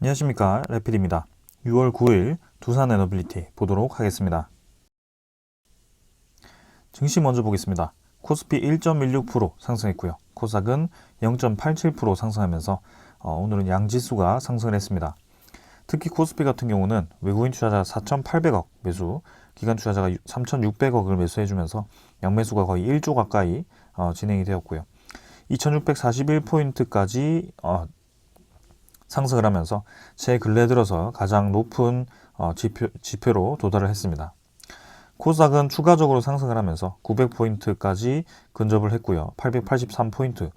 안녕하십니까, 레필입니다. 6월 9일 두산 에너빌리티 보도록 하겠습니다. 증시 먼저 보겠습니다. 코스피 1.16% 상승했고요. 코스닥은 0.87% 상승하면서 오늘은 양지수가 상승을 했습니다. 특히 코스피 같은 경우는 외국인 투자자 4,800억 매수, 기관 투자자가 3,600억을 매수해주면서 양매수가 거의 1조 가까이 진행이 되었고요. 2,641포인트까지 상승을 하면서 제 근래 들어서 가장 높은 지표로 도달을 했습니다. 코스닥은 추가적으로 상승을 하면서 900포인트까지 근접을 했고요. 883포인트,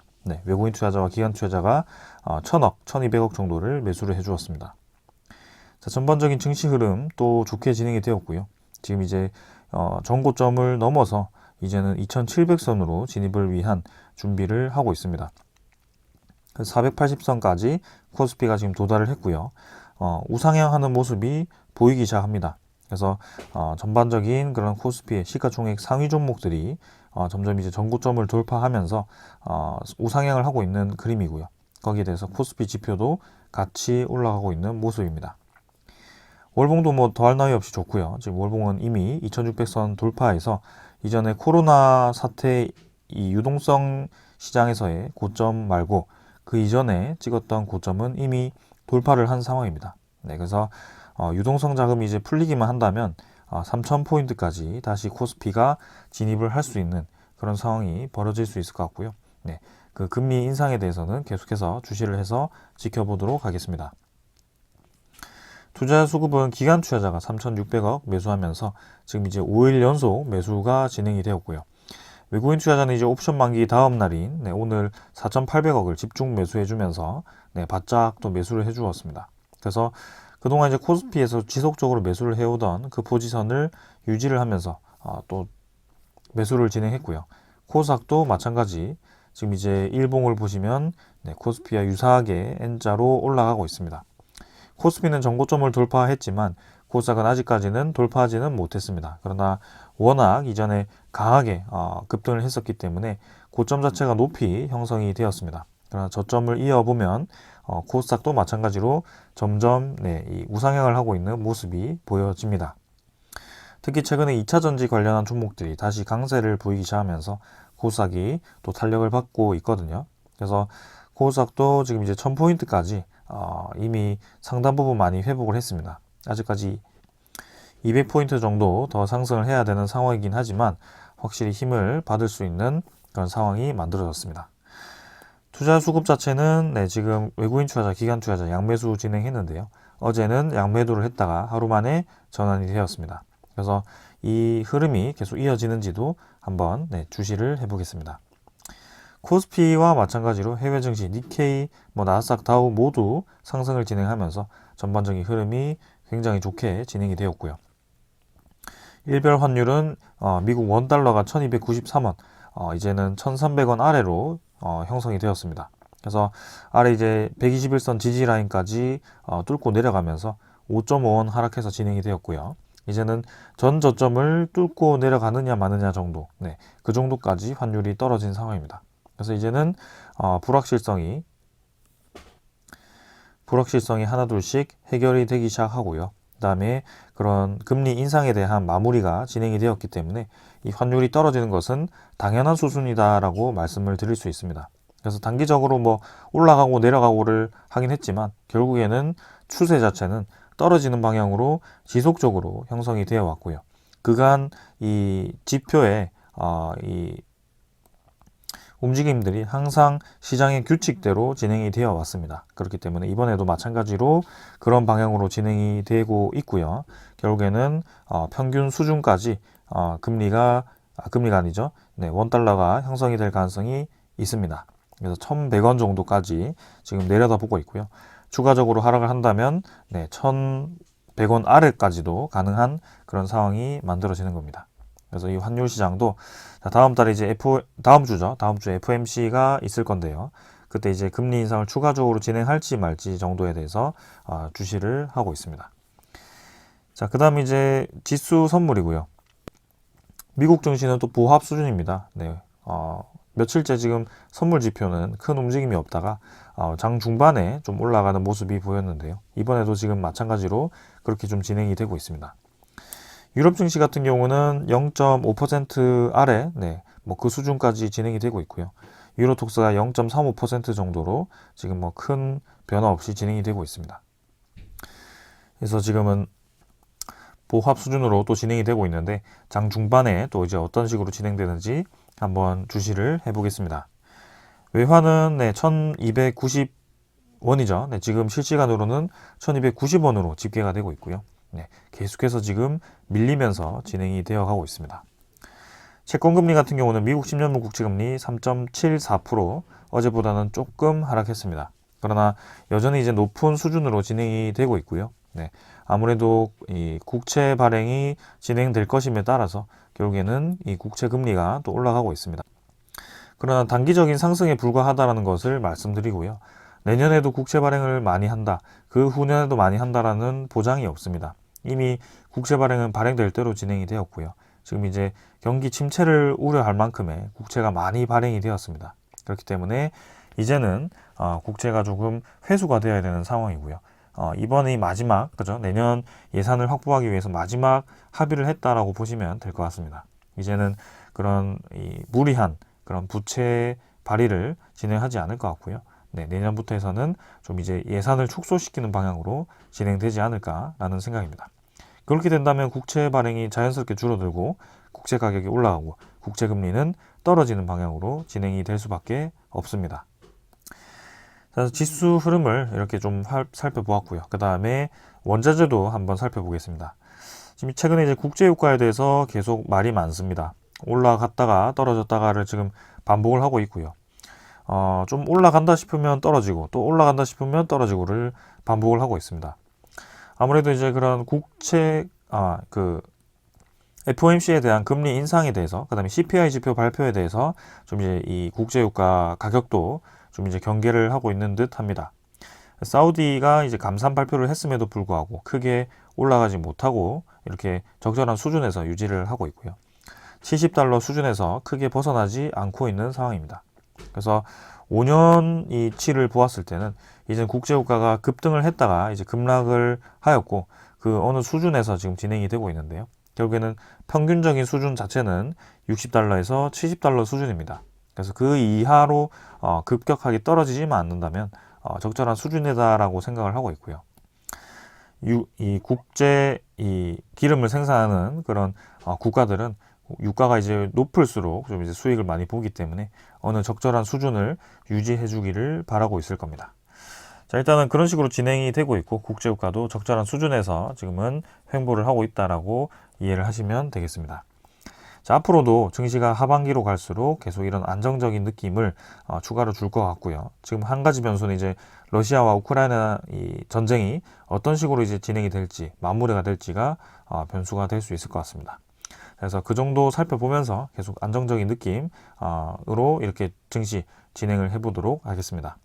외국인 투자자와 기관 투자자가 1,000억, 1,200억 정도를 매수를 해주었습니다. 자, 전반적인 증시 흐름 또 좋게 진행이 되었고요. 지금 이제 전고점을 넘어서 이제는 2,700선으로 진입을 위한 준비를 하고 있습니다. 480선까지 코스피가 지금 도달을 했고요. 우상향하는 모습이 보이기 시작합니다. 그래서 전반적인 그런 코스피의 시가총액 상위 종목들이 점점 이제 전고점을 돌파하면서 우상향을 하고 있는 그림이고요. 거기에 대해서 코스피 지표도 같이 올라가고 있는 모습입니다. 월봉도 뭐 더할 나위 없이 좋고요. 지금 월봉은 이미 2600선 돌파해서 이전에 코로나 사태 이 유동성 시장에서의 고점 말고 그 이전에 찍었던 고점은 이미 돌파를 한 상황입니다. 그래서 유동성 자금이 이제 풀리기만 한다면 3,000포인트까지 다시 코스피가 진입을 할 수 있는 그런 상황이 벌어질 수 있을 것 같고요. 그 금리 인상에 대해서는 계속해서 주시를 해서 지켜보도록 하겠습니다. 투자 수급은 기관 투자자가 3,600억 매수하면서 지금 이제 5일 연속 매수가 진행이 되었고요. 외국인 투자자는 이제 옵션 만기 다음 날인 오늘 4,800억을 집중 매수해주면서 바짝 또 매수를 해주었습니다. 그래서 그동안 이제 코스피에서 지속적으로 매수를 해오던 그 포지션을 유지를 하면서 또 매수를 진행했고요. 코스닥도 마찬가지 지금 이제 일봉을 보시면 코스피와 유사하게 N자로 올라가고 있습니다. 코스피는 전고점을 돌파했지만 코스닥은 아직까지는 돌파하지는 못했습니다. 그러나 워낙 이전에 강하게 급등을 했었기 때문에 고점 자체가 높이 형성이 되었습니다. 그러나 저점을 이어보면 코스닥도 마찬가지로 점점 이 우상향을 하고 있는 모습이 보여집니다. 특히 최근에 2차전지 관련한 종목들이 다시 강세를 보이기 시작하면서 코스닥이 또 탄력을 받고 있거든요. 그래서 코스닥도 지금 이제 1000포인트까지 이미 상당 부분 많이 회복을 했습니다. 아직까지 200포인트 정도 더 상승을 해야 되는 상황이긴 하지만 확실히 힘을 받을 수 있는 그런 상황이 만들어졌습니다. 투자 수급 자체는 지금 외국인 투자자, 기관 투자자 양매수 진행했는데요. 어제는 양매도를 했다가 하루 만에 전환이 되었습니다. 그래서 이 흐름이 계속 이어지는지도 한번 주시를 해보겠습니다. 코스피와 마찬가지로 해외 증시, 니케이, 나스닥, 다우 모두 상승을 진행하면서 전반적인 흐름이 굉장히 좋게 진행이 되었고요. 일별 환율은 미국 원달러가 1293원, 이제는 1300원 아래로 형성이 되었습니다. 그래서 아래 이제 121선 지지 라인까지 뚫고 내려가면서 5.5원 하락해서 진행이 되었고요. 이제는 전 저점을 뚫고 내려가느냐 마느냐 정도, 그 정도까지 환율이 떨어진 상황입니다. 그래서 이제는 불확실성이 하나둘씩 해결이 되기 시작하고요. 그 다음에 그런 금리 인상에 대한 마무리가 진행이 되었기 때문에 이 환율이 떨어지는 것은 당연한 수순이다라고 말씀을 드릴 수 있습니다. 그래서 단기적으로 올라가고 내려가고를 하긴 했지만 결국에는 추세 자체는 떨어지는 방향으로 지속적으로 형성이 되어 왔고요. 그간 이 지표에 이 움직임들이 항상 시장의 규칙대로 진행이 되어 왔습니다. 그렇기 때문에 이번에도 마찬가지로 그런 방향으로 진행이 되고 있고요. 결국에는 평균 수준까지 금리가 아니죠. 원달러가 형성이 될 가능성이 있습니다. 그래서 1,100원 정도까지 지금 내려다보고 있고요. 추가적으로 하락을 한다면 1,100원 아래까지도 가능한 그런 상황이 만들어지는 겁니다. 그래서 이 환율 시장도 다음 달에 이제 다음 주에 FOMC가 있을 건데요. 그때 이제 금리 인상을 추가적으로 진행할지 말지 정도에 대해서 주시를 하고 있습니다. 자, 그다음 이제 지수 선물이고요. 미국 증시는 또 보합 수준입니다. 며칠째 지금 선물 지표는 큰 움직임이 없다가 장 중반에 좀 올라가는 모습이 보였는데요. 이번에도 지금 마찬가지로 그렇게 좀 진행이 되고 있습니다. 유럽 증시 같은 경우는 0.5% 아래, 뭐 그 수준까지 진행이 되고 있고요. 유로톡스가 0.35% 정도로 지금 뭐 큰 변화 없이 진행이 되고 있습니다. 그래서 지금은 보합 수준으로 또 진행이 되고 있는데 장 중반에 또 이제 어떤 식으로 진행되는지 한번 주시를 해보겠습니다. 외환은 1290원이죠. 지금 실시간으로는 1290원으로 집계가 되고 있고요. 계속해서 지금 밀리면서 진행이 되어 가고 있습니다. 채권금리 같은 경우는 미국 10년물 국채금리 3.74%, 어제보다는 조금 하락했습니다. 그러나 여전히 이제 높은 수준으로 진행이 되고 있고요. 아무래도 이 국채 발행이 진행될 것임에 따라서 결국에는 이 국채 금리가 또 올라가고 있습니다. 그러나 단기적인 상승에 불과하다는 것을 말씀드리고요. 내년에도 국채 발행을 많이 한다, 그 후년에도 많이 한다라는 보장이 없습니다. 이미 국채 발행은 발행될 대로 진행이 되었고요. 지금 이제 경기 침체를 우려할 만큼의 국채가 많이 발행이 되었습니다. 그렇기 때문에 이제는 국채가 조금 회수가 되어야 되는 상황이고요. 이번이 마지막, 그죠? 내년 예산을 확보하기 위해서 마지막 합의를 했다라고 보시면 될 것 같습니다. 이제는 그런 무리한 그런 부채 발의를 진행하지 않을 것 같고요. 내년부터 해서는 좀 이제 예산을 축소시키는 방향으로 진행되지 않을까라는 생각입니다. 그렇게 된다면 국채 발행이 자연스럽게 줄어들고 국채 가격이 올라가고 국채 금리는 떨어지는 방향으로 진행이 될 수밖에 없습니다. 그래서 지수 흐름을 이렇게 좀 살펴보았고요. 그 다음에 원자재도 한번 살펴보겠습니다. 지금 최근에 이제 국제유가에 대해서 계속 말이 많습니다. 올라갔다가 떨어졌다가를 지금 반복을 하고 있고요. 좀 올라간다 싶으면 떨어지고 또 올라간다 싶으면 떨어지고를 반복을 하고 있습니다. 아무래도 이제 그런 FOMC에 대한 금리 인상에 대해서, 그 다음에 CPI 지표 발표에 대해서 좀 이제 이 국제유가 가격도 좀 이제 경계를 하고 있는 듯 합니다. 사우디가 이제 감산 발표를 했음에도 불구하고 크게 올라가지 못하고 이렇게 적절한 수준에서 유지를 하고 있고요. 70달러 수준에서 크게 벗어나지 않고 있는 상황입니다. 그래서 5년치를 보았을 때는 이제 국제유가가 급등을 했다가 이제 급락을 하였고 그 어느 수준에서 지금 진행이 되고 있는데요. 결국에는 평균적인 수준 자체는 60달러에서 70달러 수준입니다. 그래서 그 이하로 급격하게 떨어지지만 않는다면 적절한 수준이다라고 생각을 하고 있고요. 이 기름을 생산하는 그런 국가들은 유가가 이제 높을수록 좀 이제 수익을 많이 보기 때문에 어느 적절한 수준을 유지해 주기를 바라고 있을 겁니다. 자, 일단은 그런 식으로 진행이 되고 있고 국제유가도 적절한 수준에서 지금은 횡보를 하고 있다라고 이해를 하시면 되겠습니다. 자, 앞으로도 증시가 하반기로 갈수록 계속 이런 안정적인 느낌을 추가로 줄 것 같고요. 지금 한 가지 변수는 이제 러시아와 우크라이나 이 전쟁이 어떤 식으로 이제 진행이 될지, 마무리가 될지가 변수가 될 수 있을 것 같습니다. 그래서 그 정도 살펴보면서 계속 안정적인 느낌으로 이렇게 증시 진행을 해보도록 하겠습니다.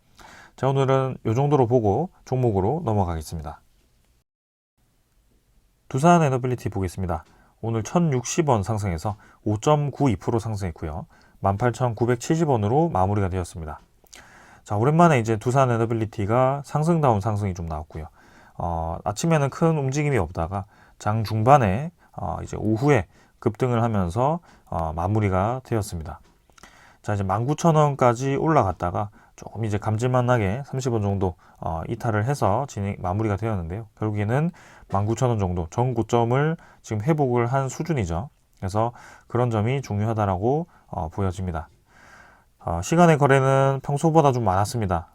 자, 오늘은 이 정도로 보고 종목으로 넘어가겠습니다. 두산에너빌리티 보겠습니다. 오늘 1060원 상승해서 5.92% 상승했고요. 18,970원으로 마무리가 되었습니다. 자, 오랜만에 이제 두산에너빌리티가 상승다운 상승이 좀 나왔고요. 아침에는 큰 움직임이 없다가 장 중반에 이제 오후에 급등을 하면서 마무리가 되었습니다. 자, 이제 19,000원까지 올라갔다가 조금 이제 감질만하게 30원 정도 이탈을 해서 마무리가 되었는데요. 결국에는 19,000원 정도 전 고점을 지금 회복을 한 수준이죠. 그래서 그런 점이 중요하다라고 보여집니다. 시간의 거래는 평소보다 좀 많았습니다.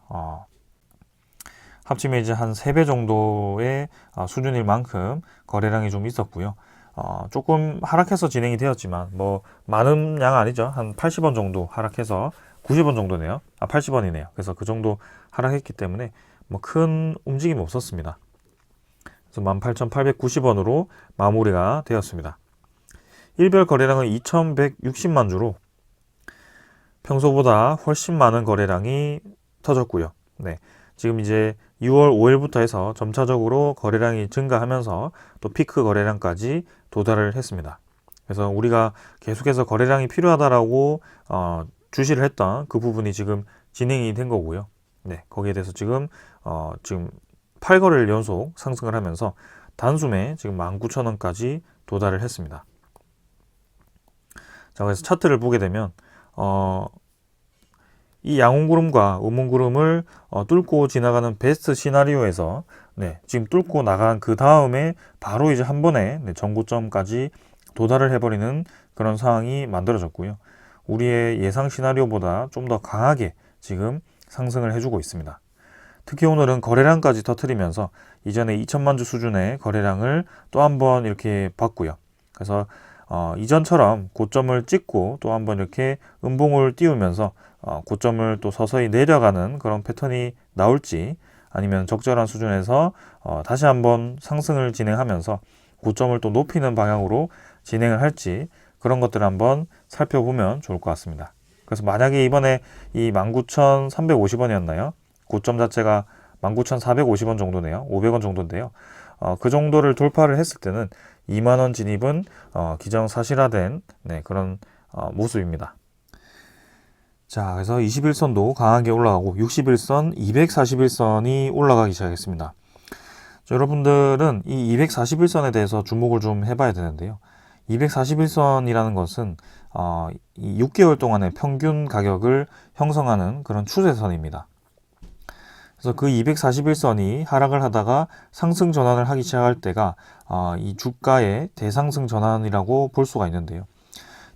합치면 이제 한 3배 정도의 수준일 만큼 거래량이 좀 있었고요. 조금 하락해서 진행이 되었지만 뭐 많은 양 아니죠. 한 80원 정도 하락해서 90원 정도네요. 80원이네요. 그래서 그 정도 하락했기 때문에 뭐 큰 움직임 없었습니다. 그래서 18,890원으로 마무리가 되었습니다. 일별 거래량은 2,160만 주로 평소보다 훨씬 많은 거래량이 터졌고요. 지금 이제 6월 5일부터 해서 점차적으로 거래량이 증가하면서 또 피크 거래량까지 도달을 했습니다. 그래서 우리가 계속해서 거래량이 필요하다라고 주시를 했던 그 부분이 지금 진행이 된 거고요. 네, 거기에 대해서 지금 8거래일 연속 상승을 하면서 단숨에 지금 19,000원까지 도달을 했습니다. 자, 그래서 차트를 보게 되면 이 양온구름과 음운구름을 뚫고 지나가는 베스트 시나리오에서 네, 지금 뚫고 나간 그 다음에 바로 이제 한 번에 네, 전고점까지 도달을 해버리는 그런 상황이 만들어졌고요. 우리의 예상 시나리오보다 좀 더 강하게 지금 상승을 해주고 있습니다. 특히 오늘은 거래량까지 터뜨리면서 이전에 2천만 주 수준의 거래량을 또 한 번 이렇게 봤고요. 그래서 이전처럼 고점을 찍고 또 한 번 이렇게 음봉을 띄우면서 고점을 또 서서히 내려가는 그런 패턴이 나올지, 아니면 적절한 수준에서 다시 한번 상승을 진행하면서 고점을 또 높이는 방향으로 진행을 할지, 그런 것들을 한번 살펴보면 좋을 것 같습니다. 그래서 만약에 이번에 이 19,350원이었나요? 고점 자체가 19,450원 정도네요. 500원 정도인데요. 그 정도를 돌파를 했을 때는 2만원 진입은 기정사실화된 네, 그런 모습입니다. 자, 그래서 21선도 강하게 올라가고 61선, 241선이 올라가기 시작했습니다. 자, 여러분들은 이 241선에 대해서 주목을 좀 해봐야 되는데요. 241선이라는 것은 이 6개월 동안의 평균 가격을 형성하는 그런 추세선입니다. 그래서 그 241선이 하락을 하다가 상승 전환을 하기 시작할 때가 이 주가의 대상승 전환이라고 볼 수가 있는데요.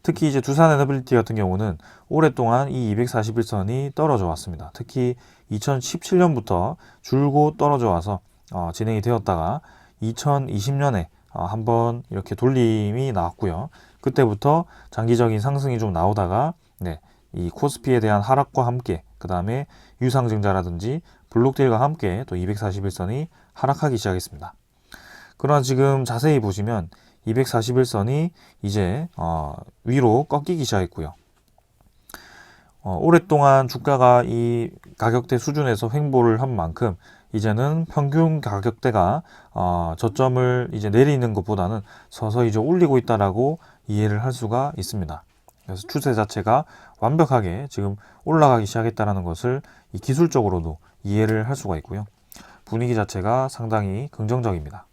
특히 이제 두산에너빌리티 같은 경우는 오랫동안 이 241선이 떨어져 왔습니다. 특히 2017년부터 줄곧 떨어져 와서 진행이 되었다가 2020년에 한번 이렇게 돌림이 나왔고요. 그때부터 장기적인 상승이 좀 나오다가 네, 이 코스피에 대한 하락과 함께 그 다음에 유상증자라든지 블록딜과 함께 또 241선이 하락하기 시작했습니다. 그러나 지금 자세히 보시면 241선이 이제 위로 꺾이기 시작했고요. 오랫동안 주가가 이 가격대 수준에서 횡보를 한 만큼 이제는 평균 가격대가 저점을 이제 내리는 것보다는 서서히 이제 올리고 있다라고 이해를 할 수가 있습니다. 그래서 추세 자체가 완벽하게 지금 올라가기 시작했다는 것을 이 기술적으로도 이해를 할 수가 있고요. 분위기 자체가 상당히 긍정적입니다.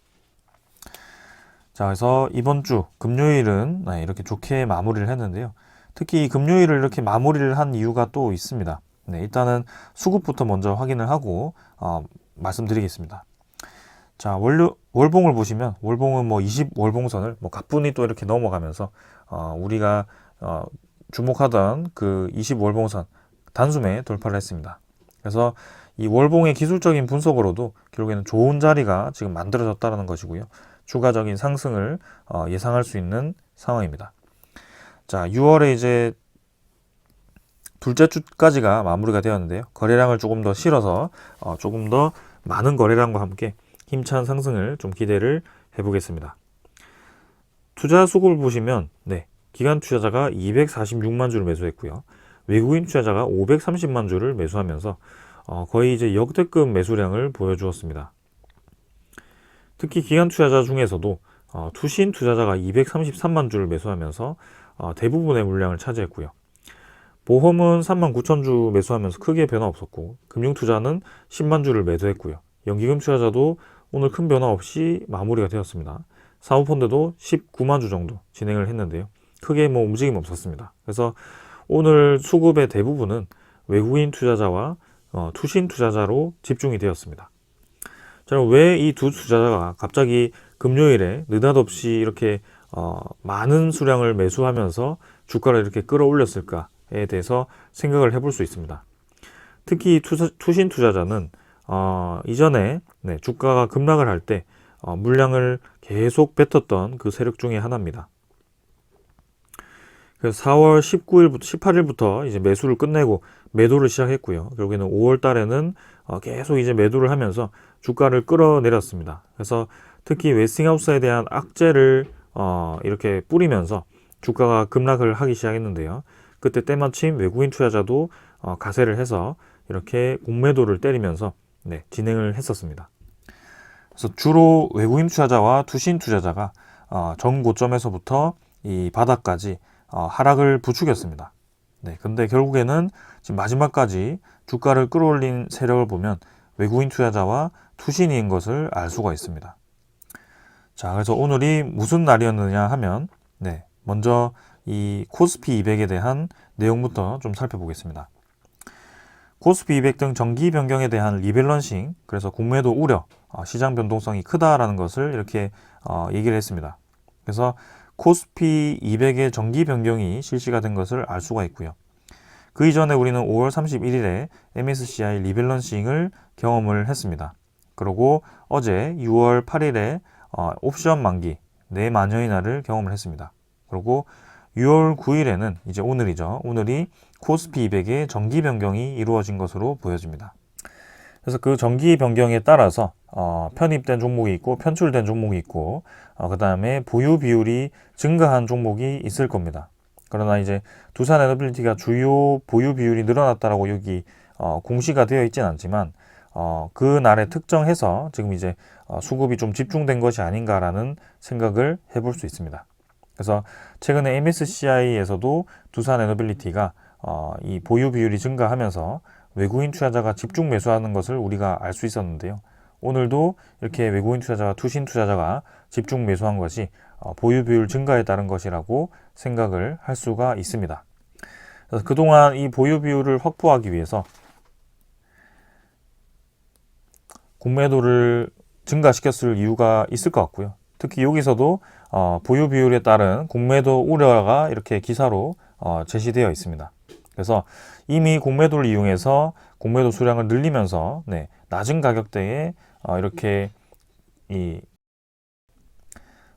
자, 그래서 이번 주 금요일은 네, 이렇게 좋게 마무리를 했는데요. 특히 이 금요일을 이렇게 마무리를 한 이유가 또 있습니다. 네, 일단은 수급부터 먼저 확인을 하고 말씀드리겠습니다. 자, 월봉을 보시면 월봉은 뭐 20월봉선을 뭐 가뿐히 또 이렇게 넘어가면서 우리가 주목하던 그 20월봉선 단숨에 돌파를 했습니다. 그래서 이 월봉의 기술적인 분석으로도 결국에는 좋은 자리가 지금 만들어졌다는 것이고요. 추가적인 상승을 예상할 수 있는 상황입니다. 자, 6월에 이제 둘째 주까지가 마무리가 되었는데요. 거래량을 조금 더 실어서 조금 더 많은 거래량과 함께 힘찬 상승을 좀 기대를 해보겠습니다. 투자 수급을 보시면 네, 기관 투자자가 246만 주를 매수했고요. 외국인 투자자가 530만 주를 매수하면서 거의 이제 역대급 매수량을 보여주었습니다. 특히 기관 투자자 중에서도 투신 투자자가 233만 주를 매수하면서 대부분의 물량을 차지했고요. 보험은 39,000주 매수하면서 크게 변화 없었고, 금융투자는 10만 주를 매도했고요. 연기금 투자자도 오늘 큰 변화 없이 마무리가 되었습니다. 사모펀드도 19만 주 정도 진행을 했는데요. 크게 뭐 움직임 없었습니다. 그래서 오늘 수급의 대부분은 외국인 투자자와 투신 투자자로 집중이 되었습니다. 자, 왜 이 두 투자자가 갑자기 금요일에 느닷없이 이렇게 많은 수량을 매수하면서 주가를 이렇게 끌어올렸을까에 대해서 생각을 해볼 수 있습니다. 특히 투신 투자자는 이전에 네, 주가가 급락을 할 때 물량을 계속 뱉었던 그 세력 중에 하나입니다. 그래서 4월 19일부터 18일부터 이제 매수를 끝내고 매도를 시작했고요. 결국에는 5월 달에는 계속 이제 매도를 하면서 주가를 끌어내렸습니다. 그래서 특히 웨스팅하우스에 대한 악재를 이렇게 뿌리면서 주가가 급락을 하기 시작했는데요. 그때 때마침 외국인 투자자도 가세를 해서 이렇게 공매도를 때리면서 네, 진행을 했었습니다. 그래서 주로 외국인 투자자와 투신 투자자가 전 고점에서부터 이 바닥까지 하락을 부추겼습니다. 네, 근데 결국에는 지금 마지막까지 주가를 끌어올린 세력을 보면 외국인 투자자와 투신인 것을 알 수가 있습니다. 자, 그래서 오늘이 무슨 날이었느냐 하면, 네, 먼저 이 코스피 200에 대한 내용부터 좀 살펴보겠습니다. 코스피 200 등 정기 변경에 대한 리밸런싱, 그래서 공매도 우려, 시장 변동성이 크다라는 것을 이렇게 얘기를 했습니다. 그래서 코스피 200의 정기 변경이 실시가 된 것을 알 수가 있고요. 그 이전에 우리는 5월 31일에 MSCI 리밸런싱을 경험을 했습니다. 그리고 어제 6월 8일에 옵션 만기 내만여의 날을 경험을 했습니다. 그리고 6월 9일에는 이제 오늘이죠. 오늘이 코스피 200의 정기 변경이 이루어진 것으로 보여집니다. 그래서 그 정기 변경에 따라서 편입된 종목이 있고 편출된 종목이 있고 그 다음에 보유 비율이 증가한 종목이 있을 겁니다. 그러나 이제 두산에너빌리티가 주요 보유 비율이 늘어났다라고 여기 공시가 되어 있지는 않지만 그 날에 특정해서 지금 이제 수급이 좀 집중된 것이 아닌가라는 생각을 해볼 수 있습니다. 그래서 최근에 MSCI에서도 두산에너빌리티가 이 보유 비율이 증가하면서 외국인 투자자가 집중 매수하는 것을 우리가 알 수 있었는데요. 오늘도 이렇게 외국인 투자자와 투신 투자자가 집중 매수한 것이 보유 비율 증가에 따른 것이라고 생각을 할 수가 있습니다. 그래서 그동안 이 보유 비율을 확보하기 위해서 공매도를 증가시켰을 이유가 있을 것 같고요. 특히 여기서도 보유 비율에 따른 공매도 우려가 이렇게 기사로 제시되어 있습니다. 그래서 이미 공매도를 이용해서 공매도 수량을 늘리면서 낮은 가격대에 이렇게 이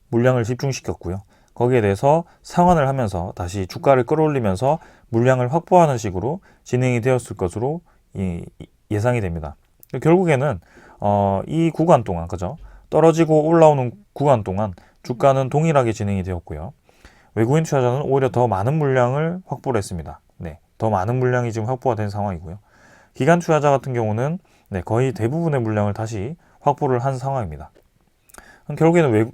물량을 집중시켰고요. 거기에 대해서 상환을 하면서 다시 주가를 끌어올리면서 물량을 확보하는 식으로 진행이 되었을 것으로 예상이 됩니다. 결국에는 이 구간 동안 그죠? 떨어지고 올라오는 구간 동안 주가는 동일하게 진행이 되었고요. 외국인 투자자는 오히려 더 많은 물량을 확보를 했습니다. 더 많은 물량이 지금 확보가 된 상황이고요. 기관 투자자 같은 경우는 거의 대부분의 물량을 다시 확보를 한 상황입니다. 결국에는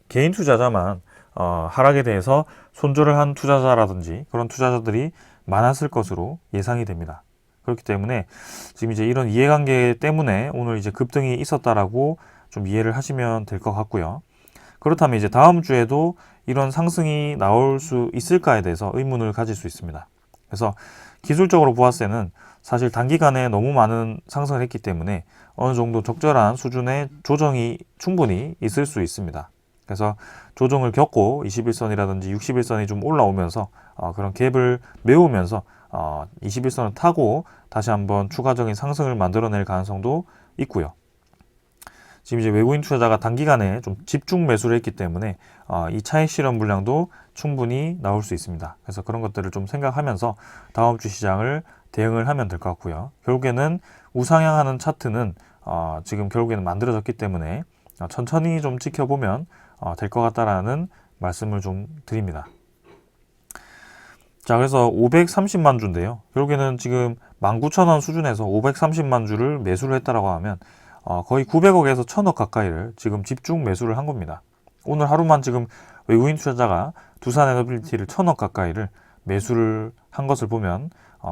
개인 투자자만 하락에 대해서 손절을 한 투자자라든지 그런 투자자들이 많았을 것으로 예상이 됩니다. 그렇기 때문에 지금 이제 이런 이해관계 때문에 오늘 이제 급등이 있었다라고 좀 이해를 하시면 될 것 같고요. 그렇다면 이제 다음 주에도 이런 상승이 나올 수 있을까에 대해서 의문을 가질 수 있습니다. 그래서 기술적으로 보았을 때는 사실 단기간에 너무 많은 상승을 했기 때문에 어느 정도 적절한 수준의 조정이 충분히 있을 수 있습니다. 그래서 조정을 겪고 21선이라든지 60일선이 좀 올라오면서 그런 갭을 메우면서 21선을 타고 다시 한번 추가적인 상승을 만들어낼 가능성도 있고요. 지금 이제 외국인 투자자가 단기간에 좀 집중 매수를 했기 때문에 이 차익 실현 물량도 충분히 나올 수 있습니다. 그래서 그런 것들을 좀 생각하면서 다음 주 시장을 대응을 하면 될 것 같고요. 결국에는 우상향하는 차트는 지금 결국에는 만들어졌기 때문에 천천히 좀 지켜보면 될 것 같다라는 말씀을 좀 드립니다. 자, 그래서 530만 주인데요. 결국에는 지금 19,000원 수준에서 530만 주를 매수를 했다라고 하면 거의 900억에서 1,000억 가까이를 지금 집중 매수를 한 겁니다. 오늘 하루만 지금 외국인 투자자가 두산에너빌리티를 1,000억 가까이를 매수를 한 것을 보면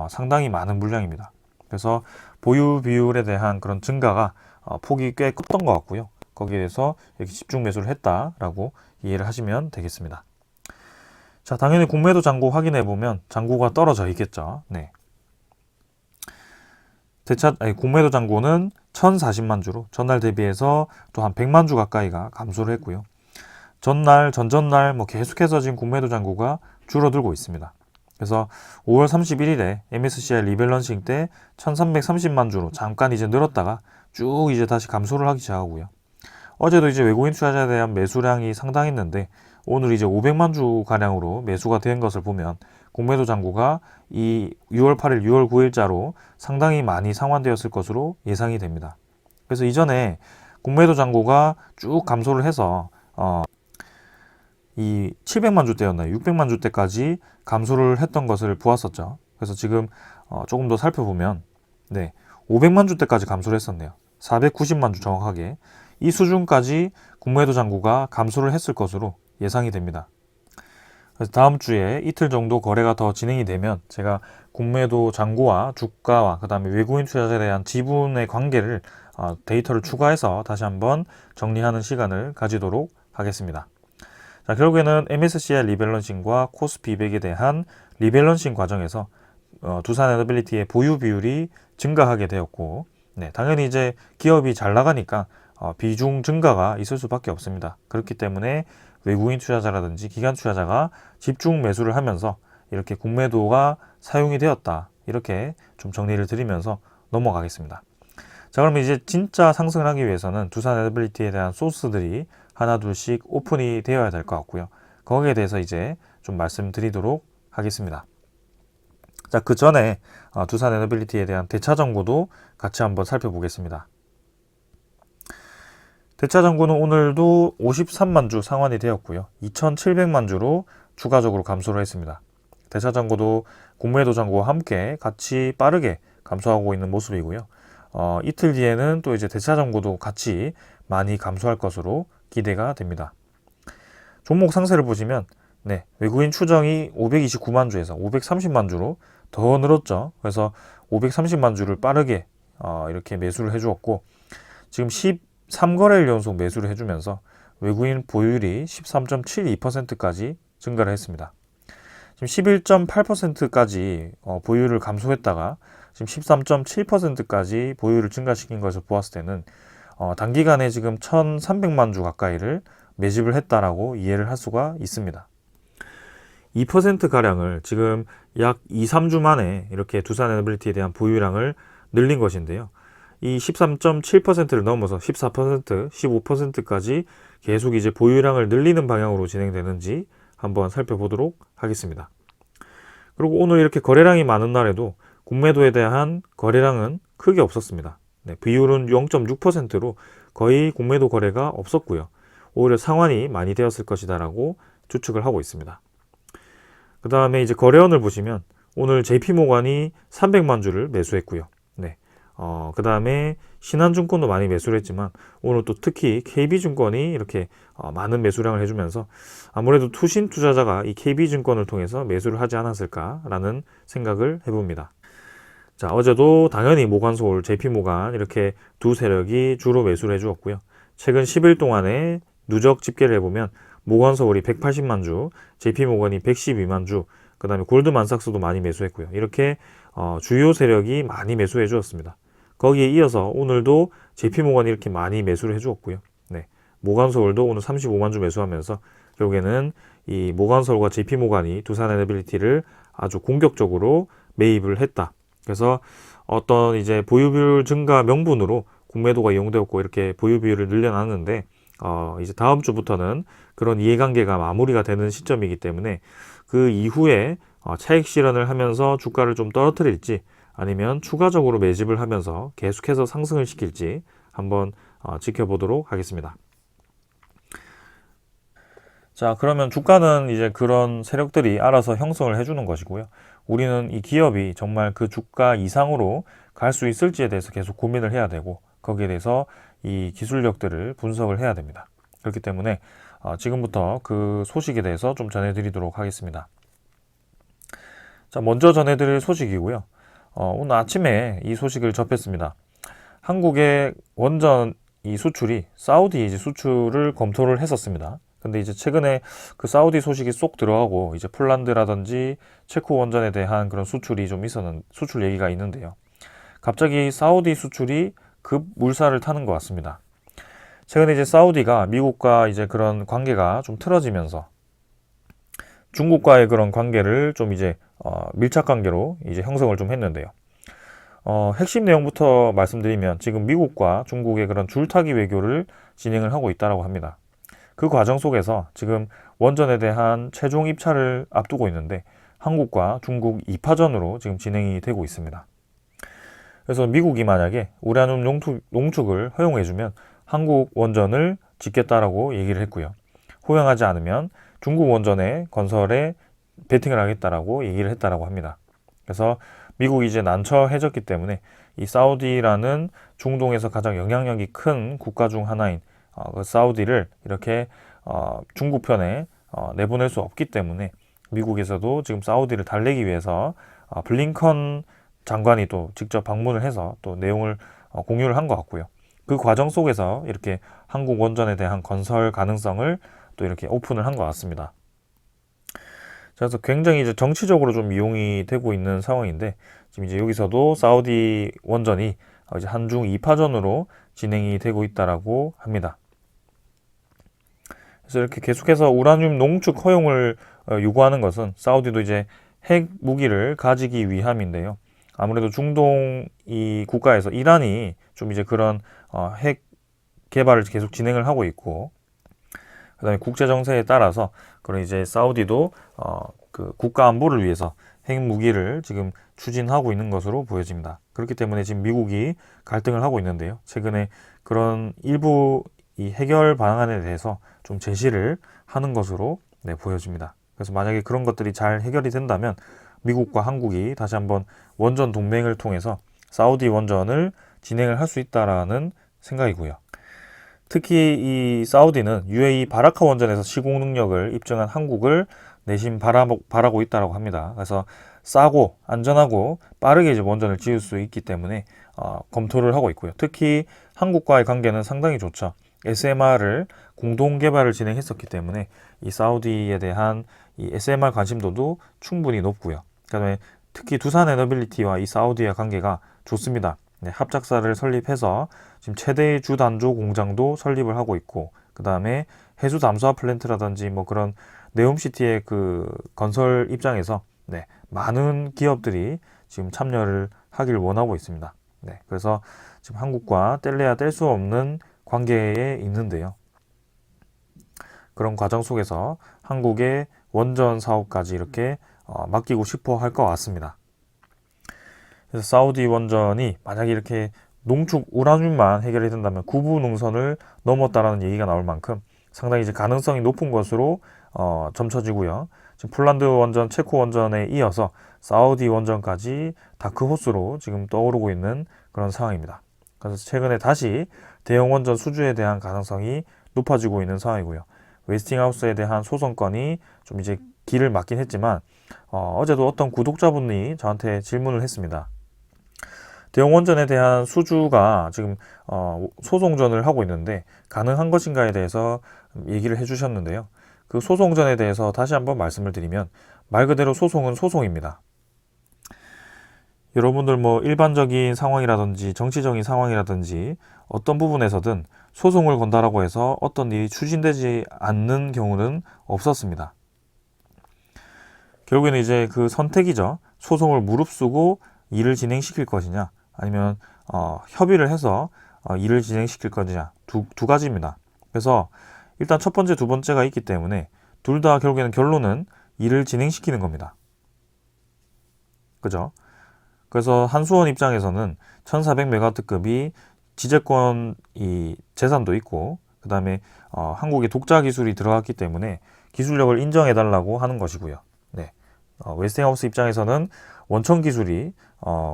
상당히 많은 물량입니다. 그래서 보유 비율에 대한 그런 증가가 폭이 꽤 컸던 것 같고요. 거기에 대해서 이렇게 집중 매수를 했다라고 이해를 하시면 되겠습니다. 자, 당연히 공매도 잔고 확인해 보면 잔고가 떨어져 있겠죠. 공매도 잔고는 1,040만 주로 전날 대비해서 또 한 100만 주 가까이가 감소를 했고요. 전날, 전전날 계속해서 지금 공매도 잔고가 줄어들고 있습니다. 그래서 5월 31일에 MSCI 리밸런싱 때 1,330만 주로 잠깐 이제 늘었다가 쭉 이제 다시 감소를 하기 시작하고요. 어제도 이제 외국인 투자자에 대한 매수량이 상당했는데 오늘 이제 500만 주 가량으로 매수가 된 것을 보면 공매도 잔고가 이 6월 8일, 6월 9일자로 상당히 많이 상환되었을 것으로 예상이 됩니다. 그래서 이전에 공매도 잔고가 쭉 감소를 해서 이 700만 주대였나요? 600만 주대까지 감소를 했던 것을 보았었죠. 그래서 지금 조금 더 살펴보면 500만 주대까지 감소를 했었네요. 490만 주 정확하게 이 수준까지 공매도 잔고가 감소를 했을 것으로 예상이 됩니다. 그래서 다음 주에 이틀 정도 거래가 더 진행이 되면 제가 공매도 잔고와 주가와 그 다음에 외국인 투자자에 대한 지분의 관계를 데이터를 추가해서 다시 한번 정리하는 시간을 가지도록 하겠습니다. 자, 결국에는 MSCI 리밸런싱과 코스피 200에 대한 리밸런싱 과정에서 두산 에너빌리티의 보유 비율이 증가하게 되었고, 네, 당연히 이제 기업이 잘 나가니까 비중 증가가 있을 수밖에 없습니다. 그렇기 때문에 외국인 투자자라든지 기관 투자자가 집중 매수를 하면서 이렇게 공매도가 사용이 되었다. 이렇게 좀 정리를 드리면서 넘어가겠습니다. 자, 그러면 이제 진짜 상승을 하기 위해서는 두산 에너빌리티에 대한 소스들이 하나 둘씩 오픈이 되어야 될 것 같고요. 거기에 대해서 이제 좀 말씀드리도록 하겠습니다. 자, 그 전에 두산 에너빌리티에 대한 대차 정보도 같이 한번 살펴보겠습니다. 대차 정보는 오늘도 53만 주 상환이 되었고요. 2,700만 주로 추가적으로 감소를 했습니다. 대차 정보도 공매도 정보와 함께 같이 빠르게 감소하고 있는 모습이고요. 이틀 뒤에는 또 이제 대차 정보도 같이 많이 감소할 것으로 기대가 됩니다. 종목 상세를 보시면 네, 외국인 추정이 529만 주에서 530만 주로 더 늘었죠. 그래서 530만 주를 빠르게 이렇게 매수를 해주었고, 지금 13거래일 연속 매수를 해주면서 외국인 보유율이 13.72%까지 증가를 했습니다. 지금 11.8%까지 보유율을 감소했다가 지금 13.7%까지 보유율을 증가시킨 것을 보았을 때는 단기간에 지금 1,300만 주 가까이를 매집을 했다라고 이해를 할 수가 있습니다. 2%가량을 지금 약 2, 3주 만에 이렇게 두산 에너빌리티에 대한 보유량을 늘린 것인데요. 이 13.7%를 넘어서 14%, 15%까지 계속 이제 보유량을 늘리는 방향으로 진행되는지 한번 살펴보도록 하겠습니다. 그리고 오늘 이렇게 거래량이 많은 날에도 공매도에 대한 거래량은 크게 없었습니다. 네, 비율은 0.6%로 거의 공매도 거래가 없었고요. 오히려 상환이 많이 되었을 것이다라고 추측을 하고 있습니다. 그 다음에 이제 거래원을 보시면 오늘 JP모간이 300만 주를 매수했고요. 네. 그 다음에 신한증권도 많이 매수를 했지만 오늘 또 특히 KB증권이 이렇게 많은 매수량을 해주면서 아무래도 투신 투자자가 이 KB증권을 통해서 매수를 하지 않았을까라는 생각을 해봅니다. 자, 어제도 당연히 모간서울, JP모간 이렇게 두 세력이 주로 매수를 해주었고요. 최근 10일 동안에 누적 집계를 해보면 모간서울이 180만 주, JP모건이 112만 주, 그 다음에 골드만삭스도 많이 매수했고요. 이렇게 주요 세력이 많이 매수해 주었습니다. 거기에 이어서 오늘도 JP모건이 이렇게 많이 매수를 해주었고요. 네, 모간서울도 오늘 35만 주 매수하면서 결국에는 이 모간서울과 JP모건이 두산에너빌리티를 아주 공격적으로 매입을 했다. 그래서 어떤 이제 보유비율 증가 명분으로 공매도가 이용되었고 이렇게 보유비율을 늘려놨는데 이제 다음 주부터는 그런 이해관계가 마무리가 되는 시점이기 때문에 그 이후에 차익 실현을 하면서 주가를 좀 떨어뜨릴지 아니면 추가적으로 매집을 하면서 계속해서 상승을 시킬지 한번 지켜보도록 하겠습니다. 자, 그러면 주가는 이제 그런 세력들이 알아서 형성을 해주는 것이고요. 우리는 이 기업이 정말 그 주가 이상으로 갈 수 있을지에 대해서 계속 고민을 해야 되고 거기에 대해서 이 기술력들을 분석을 해야 됩니다. 그렇기 때문에 지금부터 그 소식에 대해서 좀 전해드리도록 하겠습니다. 자, 먼저 전해드릴 소식이고요. 오늘 아침에 이 소식을 접했습니다. 한국의 원전 이 수출이 사우디 이제 수출을 검토를 했었습니다. 근데 이제 최근에 그 사우디 소식이 쏙 들어가고 이제 폴란드라든지 체코 원전에 대한 그런 수출이 좀 수출 얘기가 있는데요. 갑자기 사우디 수출이 급 물살을 타는 것 같습니다. 최근에 이제 사우디가 미국과 이제 그런 관계가 좀 틀어지면서 중국과의 그런 관계를 좀 이제 밀착 관계로 이제 형성을 좀 했는데요. 핵심 내용부터 말씀드리면 지금 미국과 중국의 그런 줄타기 외교를 진행을 하고 있다고 합니다. 그 과정 속에서 지금 원전에 대한 최종 입찰을 앞두고 있는데 한국과 중국 2파전으로 지금 진행이 되고 있습니다. 그래서 미국이 만약에 우라늄 농축을 허용해주면 한국 원전을 짓겠다라고 얘기를 했고요. 허용하지 않으면 중국 원전의 건설에 베팅을 하겠다라고 얘기를 했다라고 합니다. 그래서 미국이 이제 난처해졌기 때문에 이 사우디라는 중동에서 가장 영향력이 큰 국가 중 하나인 그 사우디를 이렇게 중국 편에 내보낼 수 없기 때문에 미국에서도 지금 사우디를 달래기 위해서 블링컨 장관이 또 직접 방문을 해서 또 내용을 공유를 한 것 같고요. 그 과정 속에서 이렇게 한국 원전에 대한 건설 가능성을 또 이렇게 오픈을 한 것 같습니다. 그래서 굉장히 이제 정치적으로 좀 이용이 되고 있는 상황인데, 지금 이제 여기서도 사우디 원전이 이제 한중 2파전으로 진행이 되고 있다라고 합니다. 그래서 이렇게 계속해서 우라늄 농축 허용을 요구하는 것은 사우디도 이제 핵 무기를 가지기 위함인데요. 아무래도 중동 이 국가에서 이란이 좀 이제 그런 핵 개발을 계속 진행을 하고 있고, 그다음에 국제 정세에 따라서 그런 이제 사우디도 그 국가 안보를 위해서 핵 무기를 지금 추진하고 있는 것으로 보여집니다. 그렇기 때문에 지금 미국이 갈등을 하고 있는데요. 최근에 그런 일부 이 해결 방안에 대해서 좀 제시를 하는 것으로 보여집니다. 그래서 만약에 그런 것들이 잘 해결이 된다면 미국과 한국이 다시 한번 원전 동맹을 통해서 사우디 원전을 진행을 할 수 있다라는 생각이고요. 특히 이 사우디는 UAE 바라카 원전에서 시공 능력을 입증한 한국을 내심 바라고 있다고 합니다. 그래서 싸고 안전하고 빠르게 이제 원전을 지을 수 있기 때문에 검토를 하고 있고요. 특히 한국과의 관계는 상당히 좋죠. SMR을 공동 개발을 진행했었기 때문에 이 사우디에 대한 이 SMR 관심도도 충분히 높고요. 그다음에 특히 두산 에너빌리티와 이 사우디의 관계가 좋습니다. 합작사를 설립해서 지금 최대의 주단조 공장도 설립을 하고 있고, 그 다음에 해수 담수화 플랜트라든지 뭐 그런 네옴시티의 그 건설 입장에서 많은 기업들이 지금 참여를 하길 원하고 있습니다. 그래서 지금 한국과 뗄래야 뗄 수 없는 관계에 있는데요. 그런 과정 속에서 한국의 원전 사업까지 이렇게 맡기고 싶어 할 것 같습니다. 그래서 사우디 원전이 만약에 이렇게 농축 우라늄만 해결이 된다면 구부 능선을 넘었다라는 얘기가 나올 만큼 상당히 이제 가능성이 높은 것으로 점쳐지고요. 지금 폴란드 원전, 체코 원전에 이어서 사우디 원전까지 다크호스로 지금 떠오르고 있는 그런 상황입니다. 그래서 최근에 다시 대형 원전 수주에 대한 가능성이 높아지고 있는 상황이고요. 웨스팅하우스에 대한 소송건이 좀 이제 길을 막긴 했지만 어제도 어떤 구독자분이 저한테 질문을 했습니다. 대형 원전에 대한 수주가 지금 소송전을 하고 있는데 가능한 것인가에 대해서 얘기를 해주셨는데요. 그 소송전에 대해서 다시 한번 말씀을 드리면 말 그대로 소송은 소송입니다. 여러분들 뭐 일반적인 상황이라든지 정치적인 상황이라든지 어떤 부분에서든 소송을 건다라고 해서 어떤 일이 추진되지 않는 경우는 없었습니다. 결국에는 이제 그 선택이죠. 소송을 무릅쓰고 일을 진행시킬 것이냐, 아니면 협의를 해서 일을 진행시킬 것이냐, 두 가지입니다. 그래서 일단 첫 번째, 두 번째가 있기 때문에 둘 다 결국에는 결론은 일을 진행시키는 겁니다. 그죠? 그래서 한수원 입장에서는 1400메가와트급이 지재권 이 재산도 있고, 그 다음에 한국의 독자 기술이 들어갔기 때문에 기술력을 인정해달라고 하는 것이고요. 웨스팅하우스 입장에서는 원천 기술이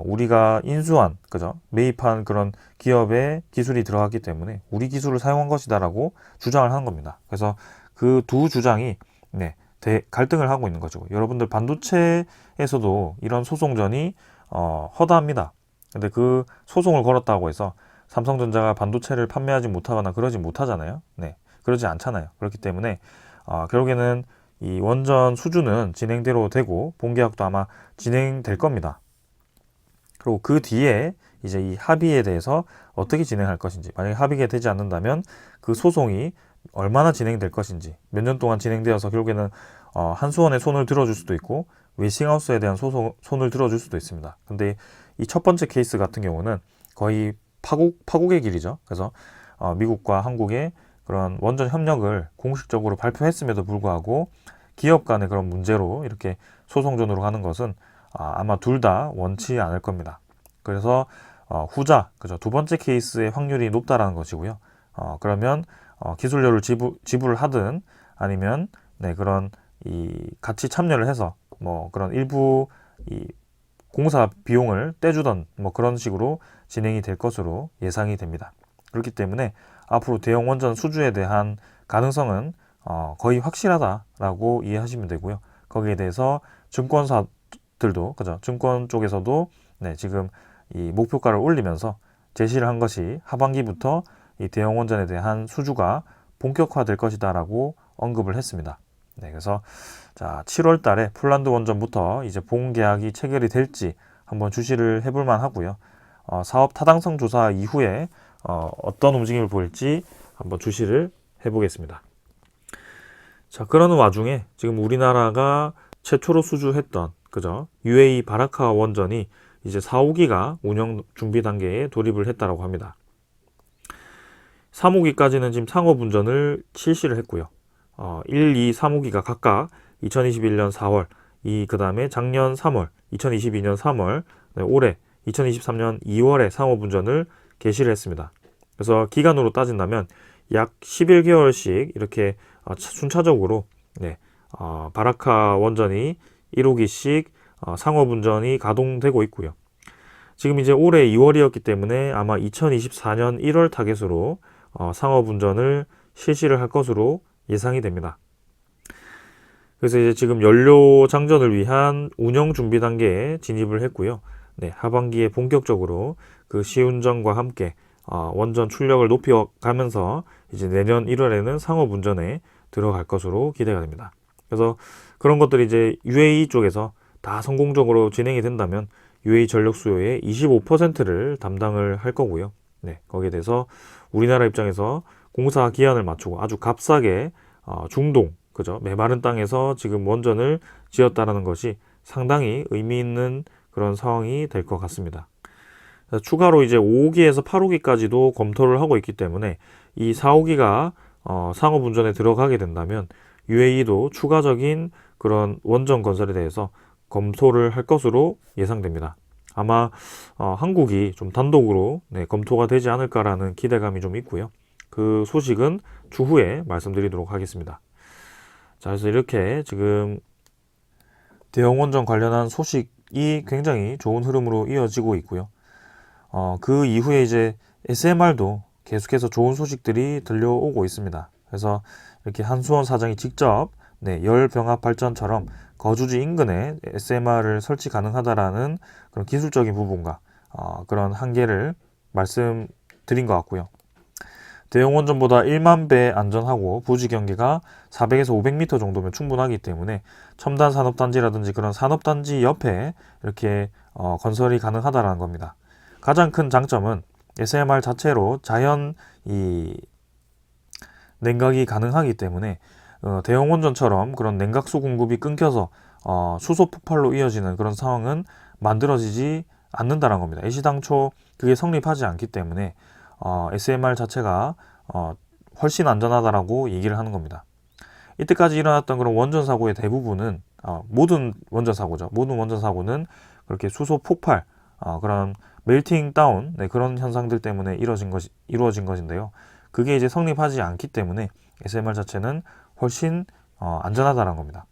우리가 인수한, 그죠? 매입한 그런 기업의 기술이 들어갔기 때문에 우리 기술을 사용한 것이다라고 주장을 하는 겁니다. 그래서 그 두 주장이 갈등을 하고 있는 거죠. 여러분들 반도체에서도 이런 소송전이 허다합니다. 근데 그 소송을 걸었다고 해서 삼성전자가 반도체를 판매하지 못하거나 그러지 못하잖아요. 그러지 않잖아요. 그렇기 때문에 결국에는 이 원전 수주는 진행대로 되고 본계약도 아마 진행될 겁니다. 그리고 그 뒤에 이제 이 합의에 대해서 어떻게 진행할 것인지, 만약에 합의가 되지 않는다면 그 소송이 얼마나 진행될 것인지, 몇 년 동안 진행되어서 결국에는 한수원의 손을 들어줄 수도 있고 웨스팅하우스에 대한 손을 들어줄 수도 있습니다. 근데 이 첫 번째 케이스 같은 경우는 거의 파국의 길이죠. 그래서 미국과 한국의 그런 원전 협력을 공식적으로 발표했음에도 불구하고 기업 간의 그런 문제로 이렇게 소송전으로 가는 것은 아마 둘 다 원치 않을 겁니다. 그래서 후자, 그죠? 두 번째 케이스의 확률이 높다라는 것이고요. 그러면 기술료를 지불을 하든 아니면 그런 이 같이 참여를 해서 뭐 그런 일부 이 공사 비용을 떼주던 뭐 그런 식으로 진행이 될 것으로 예상이 됩니다. 그렇기 때문에 앞으로 대형 원전 수주에 대한 가능성은 거의 확실하다라고 이해하시면 되고요. 거기에 대해서 증권사들도 그죠? 증권 쪽에서도 네, 지금 이 목표가를 올리면서 제시를 한 것이 하반기부터 이 대형 원전에 대한 수주가 본격화될 것이다라고 언급을 했습니다. 네, 그래서 자 7월 달에 폴란드 원전부터 이제 본계약이 체결이 될지 한번 주시를 해볼 만하고요. 사업 타당성 조사 이후에 어떤 움직임을 보일지 한번 주시를 해보겠습니다. 자, 그러는 와중에 지금 우리나라가 최초로 수주했던 그죠? UAE 바라카 원전이 이제 4, 5기가 운영 준비 단계에 돌입을 했다라고 합니다. 3, 5기까지는 지금 상업 운전을 실시를 했고요. 1, 2, 3, 5기가 각각 2021년 4월, 그 다음에 작년 3월, 2022년 3월, 네, 올해 2023년 2월에 상업 운전을 개시를 했습니다. 그래서 기간으로 따진다면 약 11개월씩 이렇게 순차적으로 네, 바라카 원전이 1호기씩 상업 운전이 가동되고 있고요. 지금 이제 올해 2월이었기 때문에 아마 2024년 1월 타겟으로 상업 운전을 실시를 할 것으로 예상이 됩니다. 그래서 이제 지금 연료 장전을 위한 운영 준비 단계에 진입을 했고요. 네, 하반기에 본격적으로 그 시운전과 함께 원전 출력을 높여가면서 이제 내년 1월에는 상업 운전에 들어갈 것으로 기대가 됩니다. 그래서 그런 것들이 이제 UAE 쪽에서 다 성공적으로 진행이 된다면 UAE 전력 수요의 25%를 담당을 할 거고요. 네, 거기에 대해서 우리나라 입장에서 공사 기한을 맞추고 아주 값싸게 중동, 그죠? 메마른 땅에서 지금 원전을 지었다라는 것이 상당히 의미 있는 그런 상황이 될 것 같습니다. 추가로 이제 5호기에서 8호기까지도 검토를 하고 있기 때문에 이 4호기가 상업 운전에 들어가게 된다면 UAE도 추가적인 그런 원전 건설에 대해서 검토를 할 것으로 예상됩니다. 아마 한국이 좀 단독으로 네, 검토가 되지 않을까라는 기대감이 좀 있고요. 그 소식은 추후에 말씀드리도록 하겠습니다. 자, 그래서 이렇게 지금 대형 원전 관련한 소식이 굉장히 좋은 흐름으로 이어지고 있고요. 그 이후에 이제 SMR도 계속해서 좋은 소식들이 들려오고 있습니다. 그래서 이렇게 한수원 사장이 직접 네, 열병합 발전처럼 거주지 인근에 SMR을 설치 가능하다라는 그런 기술적인 부분과 그런 한계를 말씀드린 것 같고요. 대형 원전보다 1만 배 안전하고 부지 경계가 400에서 500m 정도면 충분하기 때문에 첨단 산업단지라든지 그런 산업단지 옆에 이렇게 건설이 가능하다라는 겁니다. 가장 큰 장점은 SMR 자체로 자연 냉각이 가능하기 때문에 대형 원전처럼 그런 냉각수 공급이 끊겨서 수소 폭발로 이어지는 그런 상황은 만들어지지 않는다는 겁니다. 애시당초 그게 성립하지 않기 때문에 SMR 자체가 훨씬 안전하다라고 얘기를 하는 겁니다. 이때까지 일어났던 그런 원전 사고의 대부분은 모든 원전 사고죠. 모든 원전 사고는 그렇게 수소 폭발, 그런 멜팅 다운 네, 그런 현상들 때문에 이루어진 것인데요. 그게 이제 성립하지 않기 때문에 SMR 자체는 훨씬 안전하다는 겁니다.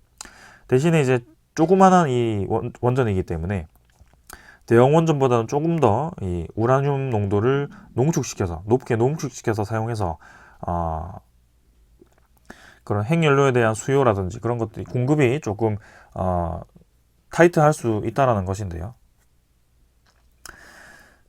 대신에 이제 조그만한 이 원전이기 때문에 대형 원전보다는 조금 더 이 우라늄 농도를 높게 농축시켜서 사용해서 그런 핵연료에 대한 수요라든지 그런 것들이 공급이 조금 타이트할 수 있다라는 것인데요.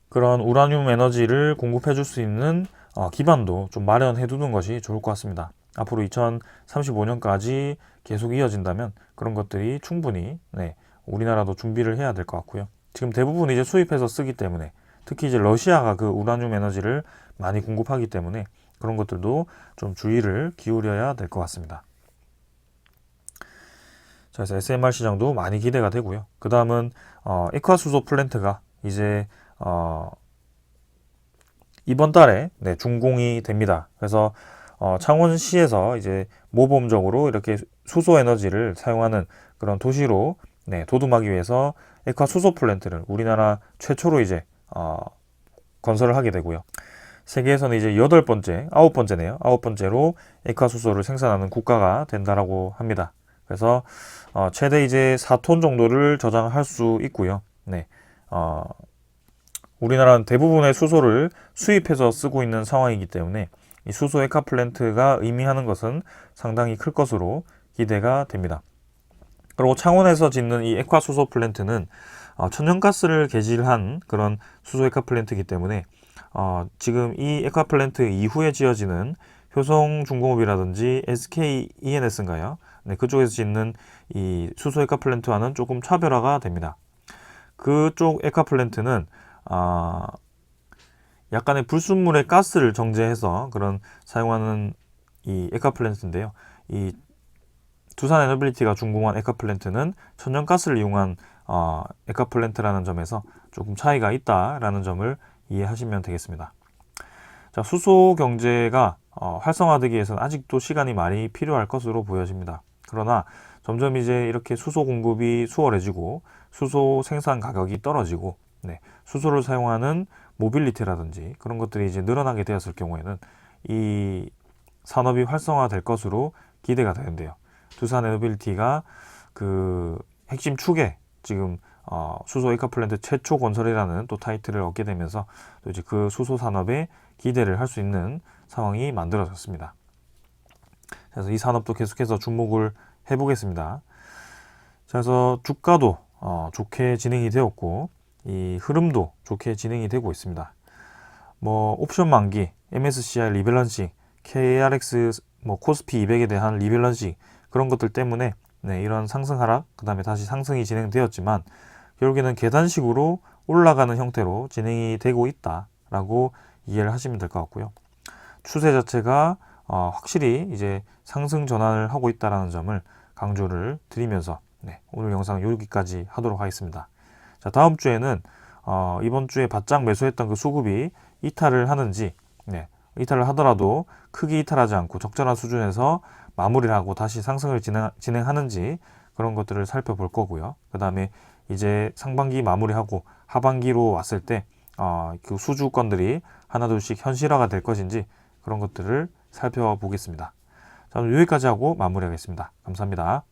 그런 우라늄 에너지를 공급해 줄 수 있는 기반도 좀 마련해 두는 것이 좋을 것 같습니다. 앞으로 2035년까지 계속 이어진다면 그런 것들이 충분히 네, 우리나라도 준비를 해야 될 것 같고요. 지금 대부분 이제 수입해서 쓰기 때문에 특히 이제 러시아가 그 우라늄 에너지를 많이 공급하기 때문에 그런 것들도 좀 주의를 기울여야 될 것 같습니다. 자, 그래서 SMR 시장도 많이 기대가 되고요. 그 다음은 액화수소 플랜트가 이제 이번 달에 네, 준공이 됩니다. 그래서 창원시에서 이제 모범적으로 이렇게 수소 에너지를 사용하는 그런 도시로 네, 도듬하기 위해서 액화 수소 플랜트를 우리나라 최초로 이제 건설을 하게 되고요. 세계에서는 이제 9번째네요. 9번째로 액화 수소를 생산하는 국가가 된다라고 합니다. 그래서 최대 이제 4톤 정도를 저장할 수 있고요. 네. 우리나라는 대부분의 수소를 수입해서 쓰고 있는 상황이기 때문에 이 수소 액화 플랜트가 의미하는 것은 상당히 클 것으로 기대가 됩니다. 그리고 창원에서 짓는 이 액화 수소 플랜트는 천연가스를 개질한 그런 수소 액화 플랜트이기 때문에 지금 이 액화 플랜트 이후에 지어지는 효성중공업이라든지 SK ENS인가요? 네, 그쪽에서 짓는 이 수소 액화 플랜트와는 조금 차별화가 됩니다. 그쪽 액화 플랜트는 약간의 불순물의 가스를 정제해서 그런 사용하는 이 액화 플랜트인데요. 이 두산 에너빌리티가 준공한 액화 플랜트는 천연가스를 이용한 액화 플랜트라는 점에서 조금 차이가 있다라는 점을 이해하시면 되겠습니다. 자, 수소 경제가 활성화되기 위해서는 아직도 시간이 많이 필요할 것으로 보여집니다. 그러나 점점 이제 이렇게 수소 공급이 수월해지고 수소 생산 가격이 떨어지고 수소를 사용하는 모빌리티라든지 그런 것들이 이제 늘어나게 되었을 경우에는 이 산업이 활성화될 것으로 기대가 되는데요. 두산 에너빌리티가 그 핵심 축에 지금 수소 액화 플랜트 최초 건설이라는 또 타이틀을 얻게 되면서 또 이제 그 수소 산업에 기대를 할 수 있는 상황이 만들어졌습니다. 그래서 이 산업도 계속해서 주목을 해보겠습니다. 그래서 주가도 좋게 진행이 되었고 이 흐름도 좋게 진행이 되고 있습니다. 뭐 옵션 만기, MSCI 리밸런싱, KRX 코스피 200에 대한 리밸런싱 그런 것들 때문에 이런 상승 하락, 그 다음에 다시 상승이 진행되었지만 결국에는 계단식으로 올라가는 형태로 진행이 되고 있다라고 이해를 하시면 될 것 같고요. 추세 자체가 확실히 이제 상승 전환을 하고 있다는 점을 강조를 드리면서 오늘 영상 여기까지 하도록 하겠습니다. 자, 다음 주에는 이번 주에 바짝 매수했던 그 수급이 이탈을 하는지, 이탈을 하더라도 크게 이탈하지 않고 적절한 수준에서 마무리를 하고 다시 상승을 진행하는지 그런 것들을 살펴볼 거고요. 그 다음에 이제 상반기 마무리하고 하반기로 왔을 때 그 수주권들이 하나둘씩 현실화가 될 것인지 그런 것들을 살펴보겠습니다. 자, 오늘 여기까지 하고 마무리하겠습니다. 감사합니다.